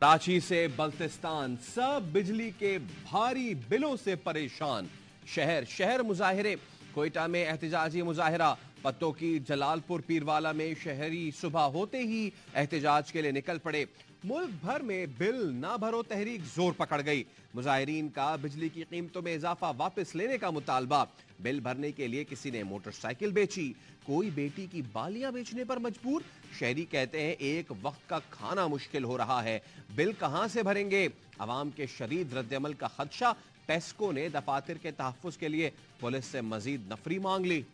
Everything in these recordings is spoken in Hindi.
कराची से बल्तिस्तान सब बिजली के भारी बिलों से परेशान। शहर शहर मुजाहिरे। कोयटा में एहतजाजी मुजाहिरा। पत्तों की जलालपुर पीरवाला में शहरी सुबह होते ही एहतजाज के लिए निकल पड़े। मुल्क भर में बिल ना भरो तहरीक जोर पकड़ गई। मुजाहिरीन का बिजली की कीमतों में इजाफा वापस लेने का मुतालबा। बिल भरने के लिए किसी ने मोटरसाइकिल बेची, कोई बेटी की बालियां बेचने पर मजबूर। शहरी कहते हैं एक वक्त का खाना मुश्किल हो रहा है, बिल कहां से भरेंगे। अवाम के शदीद रद्दअमल का खदशा। पेस्को ने दफातर के तहफ्फुज के लिए पुलिस से मजीद नफरी मांग ली।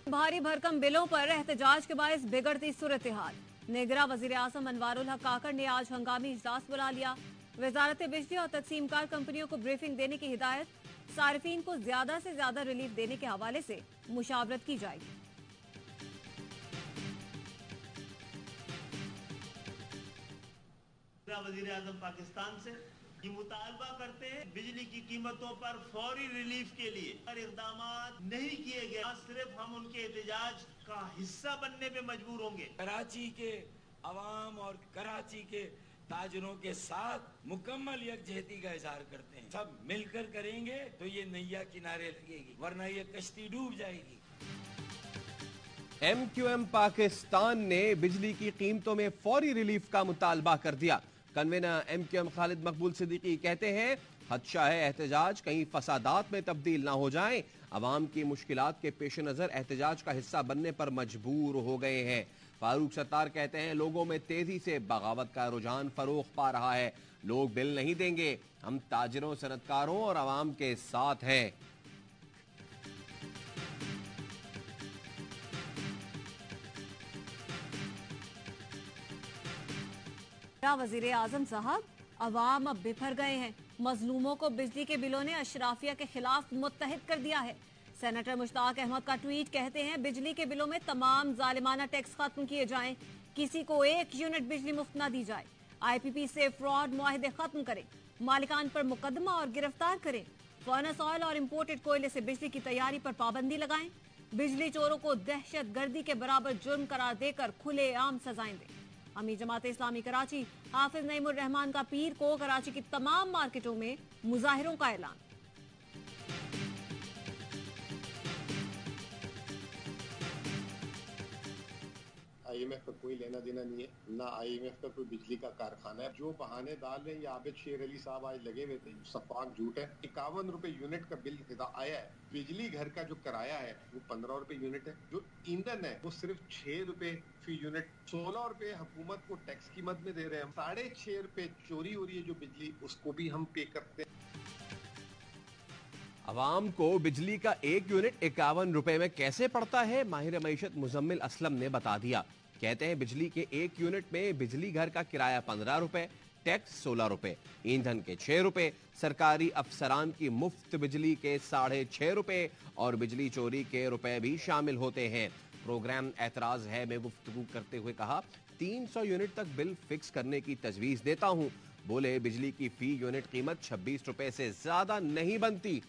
भारी भरकम बिलों पर एहतजाज के बायस बिगड़ती सूरत हाल। निगरां वजीर आजम अनवारुल हक काकड़ ने आज हंगामी इजलास बुला लिया। वजारत बिजली और तकसीमकार कंपनियों को ब्रीफिंग देने की हिदायत। सार्फिन को ज्यादा से ज्यादा रिलीफ देने के हवाले से मुशावरत की जाएगी। वजीर आजम पाकिस्तान से ये मुतालबा करते हैं बिजली की कीमतों पर फौरी रिलीफ के लिए और इकदाम नहीं किए गए, सिर्फ हम उनके एहतजाज का हिस्सा बनने में मजबूर होंगे। कराची के अवाम और कराची के ताजरों के साथ मुकम्मल यकजहती का इजहार करते हैं। सब मिलकर करेंगे तो ये नैया किनारे लगेगी, वरना ये कश्ती डूब जाएगी। MQM पाकिस्तान ने बिजली की कीमतों में फौरी रिलीफ का मुतालबा कर दिया। कन्वीनर MQM खालिद मकबूल सिद्दीकी कहते हैं खदशा है एहतजाज कहीं फसादात में तब्दील ना हो जाएं। अवाम की मुश्किलात के पेश नजर एहतजाज का हिस्सा बनने पर मजबूर हो गए हैं। फारूक सत्तार कहते हैं लोगों में तेजी से बगावत का रुझान फरोग पा रहा है। लोग बिल नहीं देंगे, हम ताजिरों, सनतकारों और अवाम के साथ हैं। वजीर आजम साहब, अवाम अब बिफर गए हैं। मजलूमों को बिजली के बिलों ने अशराफिया के खिलाफ मुत्तहिद कर दिया है। सेनेटर मुश्ताक अहमद का ट्वीट कहते हैं बिजली के बिलों में तमाम जालिमाना टैक्स खत्म किए जाएं, किसी को 1 यूनिट बिजली मुफ्त न दी जाए। IPP से फ्रॉड मुआहिदे खत्म करें, मालिकान पर मुकदमा और गिरफ्तार करें। फर्नेस ऑयल और इम्पोर्टेड कोयले से बिजली की तैयारी पर पाबंदी लगाएं। बिजली चोरों को दहशत गर्दी के बराबर जुर्म करार देकर खुलेआम सजाएं दें। अमीर जमात इस्लामी कराची हाफिज नईमुर रहमान का पीर को कराची की तमाम मार्केटों में मुजाहिरों का ऐलान। IMF का कोई लेना देना नहीं है, ना IMF का कोई बिजली का कारखाना है। जो बहाने डाल रहे हैं, ये आबिद शेर अली साहब आज लगे हुए थे, सफाक झूठ है। 51 रुपए यूनिट का बिल आया है। बिजली घर का जो किराया है वो 15 रुपए यूनिट है। जो ईंधन है वो सिर्फ 6 रुपए फी यूनिट। 16 रुपए हुकूमत को टैक्स की मद में दे रहे हैं। 6.5 रुपए चोरी हो रही है जो बिजली, उसको भी हम पे करते हैं। अवाम को बिजली का 1 यूनिट 51 रुपए में कैसे पड़ता है, माहिर मईशत मुजम्मिल असलम ने बता दिया। कहते हैं बिजली के 1 यूनिट में बिजली घर का किराया 15 रुपए, टैक्स 16 रुपए, ईंधन के 6 रुपए, सरकारी अफसरान की मुफ्त बिजली के 6.5 रुपए और बिजली चोरी के रुपए भी शामिल होते हैं। प्रोग्राम एतराज है में गुफ्तगू करते हुए कहा 300 यूनिट तक बिल फिक्स करने की तजवीज देता हूं। बोले बिजली की फी यूनिट कीमत 26 रुपए से ज्यादा नहीं बनती।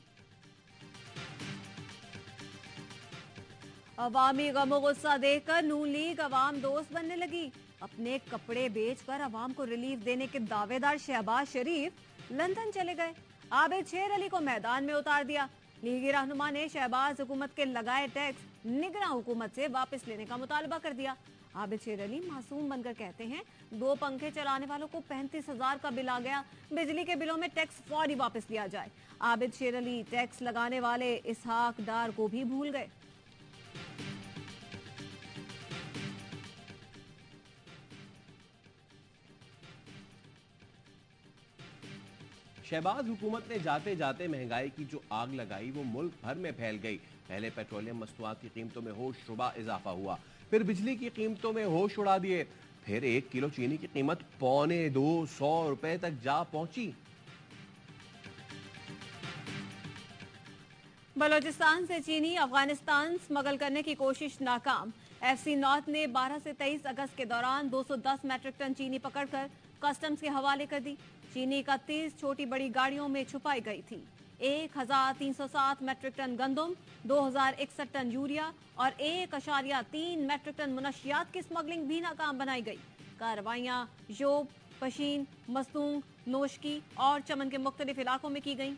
अवामी गमो गुस्सा देखकर नून लीग अवाम दोस्त बनने लगी। अपने कपड़े बेचकर अवाम को रिलीफ देने के दावेदार शहबाज शरीफ लंदन चले गए। आबिद शेर अली को मैदान में उतार दिया। लीगी रहनुमा ने शहबाज हुकूमत के लगाए टैक्स निगरां हुकूमत से वापस लेने का मुतालबा कर दिया। आबिद शेर अली मासूम बनकर कहते हैं 2 पंखे चलाने वालों को 35,000 का बिल आ गया, बिजली के बिलों में टैक्स फौरी वापस लिया जाए। आबिद शेर अली टैक्स लगाने वाले इसहाक डार को भी भूल गए। शहबाज हुकूमत ने जाते जाते महंगाई की जो आग लगाई वो मुल्क भर में फैल गई। पहले पेट्रोलियम मस्तुआत की कीमतों में होश रुबा इजाफा हुआ, फिर बिजली की कीमतों में होश उड़ा दिए, फिर 1 किलो चीनी की कीमत 250 रुपए तक जा पहुंची। बलोचिस्तान से चीनी अफगानिस्तान स्मगल करने की कोशिश नाकाम। FC नॉर्थ ने 12 से 23 अगस्त के दौरान 210 मैट्रिक टन चीनी पकड़कर कस्टम्स के हवाले कर दी। चीनी 31 छोटी बड़ी गाड़ियों में छुपाई गई थी। 1307 मैट्रिक टन गंदम, 2061 टन यूरिया और 1.3 मैट्रिक टन मुनशियात की स्मगलिंग भी नाकाम बनाई गई। कार्रवाइयाँ योब, पशीन, मस्तूंग, नोशकी और चमन के मुख्तलिफ इलाकों में की गईं।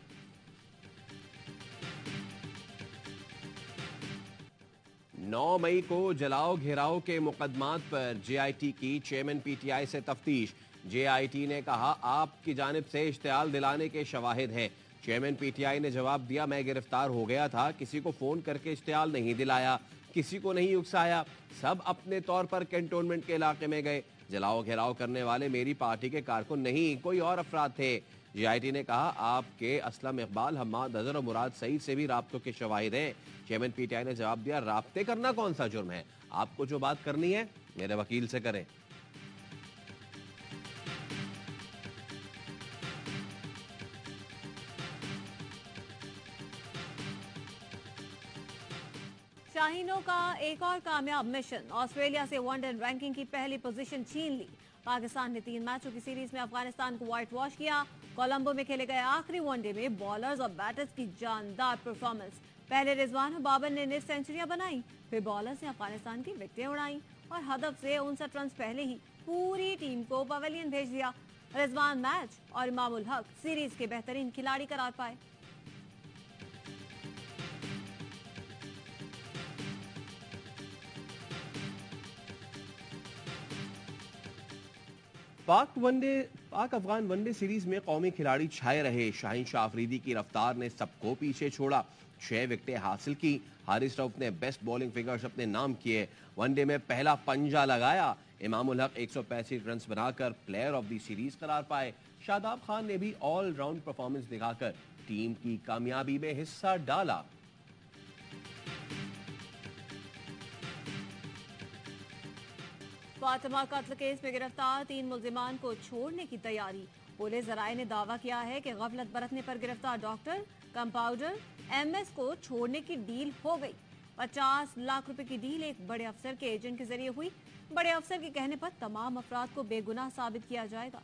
नौ मई को जलाओ घेराव के मुकदमात पर जेआईटी की चेयरमैन पीटीआई से तफ्तीश। जेआईटी ने कहा आपकी जानिब से इश्तियाल दिलाने के शवाहिद हैं। चेयरमैन पीटीआई ने जवाब दिया मैं गिरफ्तार हो गया था, किसी को फोन करके इश्तियाल नहीं दिलाया, किसी को नहीं उकसाया, सब अपने तौर पर कैंटोनमेंट के इलाके में गए। जलाओ घेराव करने वाले मेरी पार्टी के कारकुन नहीं, कोई और अफराद थे। जेआईटी ने कहा आपके असलम इकबाल, हम्माद अजहर और मुराद सईद से भी राब्तों के शवाहिद हैं। चेयरमैन पीटीआई ने जवाब दिया राब्ते करना कौन सा जुर्म है, आपको जो बात करनी है मेरे वकील से करें। शाहीनों का एक और कामयाब मिशन, ऑस्ट्रेलिया से वनडे रैंकिंग की पहली पोजीशन छीन ली। पाकिस्तान ने 3 मैचों की सीरीज में अफगानिस्तान को व्हाइट वॉश किया। कोलंबो में खेले गए आखिरी वनडे में बॉलर्स और बैटर्स की जानदार परफॉर्मेंस। पहले रिजवान और बाबर ने नेट सेंचुरियां बनाई, फिर बॉलर्स ने अफगानिस्तान की विकेटें उड़ाई और हदफ से 59 रन पहले ही पूरी टीम को पवेलियन भेज दिया। रिजवान मैच और इमामुल हक सीरीज के बेहतरीन खिलाड़ी करार पाए। पाक अफगान वनडे सीरीज में कौमी खिलाड़ी छाए रहे। शाहीन शाह अफरीदी की रफ्तार ने सबको पीछे छोड़ा, 6 विकेटें हासिल की। हारिस रऊफ ने बेस्ट बॉलिंग फिगर्स अपने नाम किए, वनडे में पहला पंजा लगाया। इमामुल हक 165 रन बनाकर प्लेयर ऑफ द सीरीज करार पाए। शादाब खान ने भी ऑलराउंड परफॉर्मेंस दिखाकर टीम की कामयाबी में हिस्सा डाला। फातिमा कत्ल केस में गिरफ्तार 3 मुल्जिमान को छोड़ने की तैयारी। पुलिस जराये ने दावा किया है कि गफलत बरतने पर गिरफ्तार डॉक्टर कंपाउंडर एमएस को छोड़ने की डील हो गई। 50 लाख रुपए की डील एक बड़े अफसर के एजेंट के जरिए हुई। बड़े अफसर के कहने पर तमाम अफराद को बेगुनाह साबित किया जाएगा।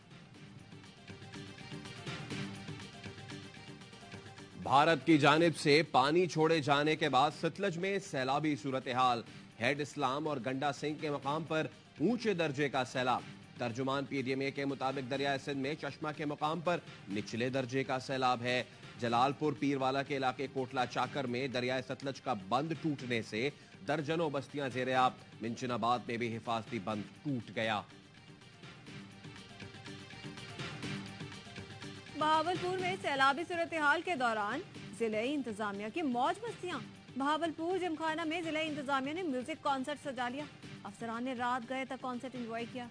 भारत की जानिब से पानी छोड़े जाने के बाद सतलज में सैलाबी सूरत हाल। हेड इस्लाम और गंडा सिंह के मकाम पर ऊंचे दर्जे का सैलाब। तर्जुमान पीडीएमए के मुताबिक दरिया सिंध में चश्मा के मकाम पर निचले दर्जे का सैलाब है। जलालपुर पीरवाला के इलाके कोटला चाकर में दरियाए सतलज का बंद टूटने से दर्जनों बस्तियां जेरे आब। मिंचनाबाद में भी हिफाजती बंद टूट गया। बहावलपुर में सैलाबी सूरत हाल के दौरान जिले इंतजामिया की मौज मस्तियां। बहावलपुर जिमखाना में जिला इंतजामिया ने म्यूजिक कॉन्सर्ट सजा लिया। अफसरान ने रात गए तक कॉन्सर्ट एंजॉय किया।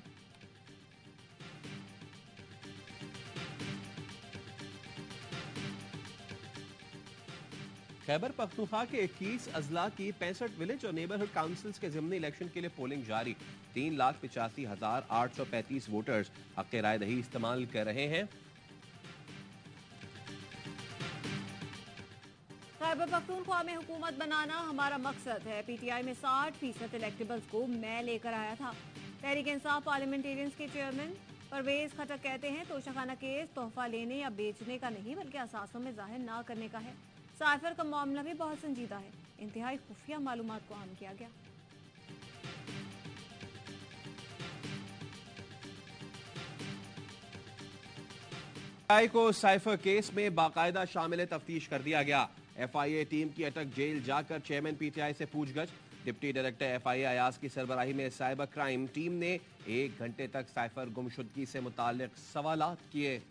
खैबर पख्तूनख्वा के 21 अजला की 65 विलेज और नेबरहुड काउंसिल्स के ज़िमनी इलेक्शन के लिए पोलिंग जारी। 3,85,835 वोटर्स हक़ राय दही इस्तेमाल कर रहे हैं। खैबर पख्तूनख्वा में हुकूमत बनाना हमारा मकसद है। पीटीआई में 60% इलेक्टेबल्स को मैं लेकर आया था। तहरीक इंसाफ पार्लियामेंटेरियंस के चेयरमैन परवेज खटक कहते हैं तोशाखाना केस तोहफा लेने या बेचने का नहीं बल्कि असासों में जाहिर ना करने का है। साइफर का मामला भी बहुत संजीदा है, इंतहाई खुफिया मालूमात को आम किया गया। को साइफर केस में बाकायदा शामिल तफ्तीश कर दिया गया। एफआईए टीम की अटक जेल जाकर चेयरमैन पीटीआई से पूछगछ। डिप्टी डायरेक्टर एफआईए अयाज की सरबराही में साइबर क्राइम टीम ने 1 घंटे तक साइफर गुमशुदगी से मुताल्लिक सवालात किए।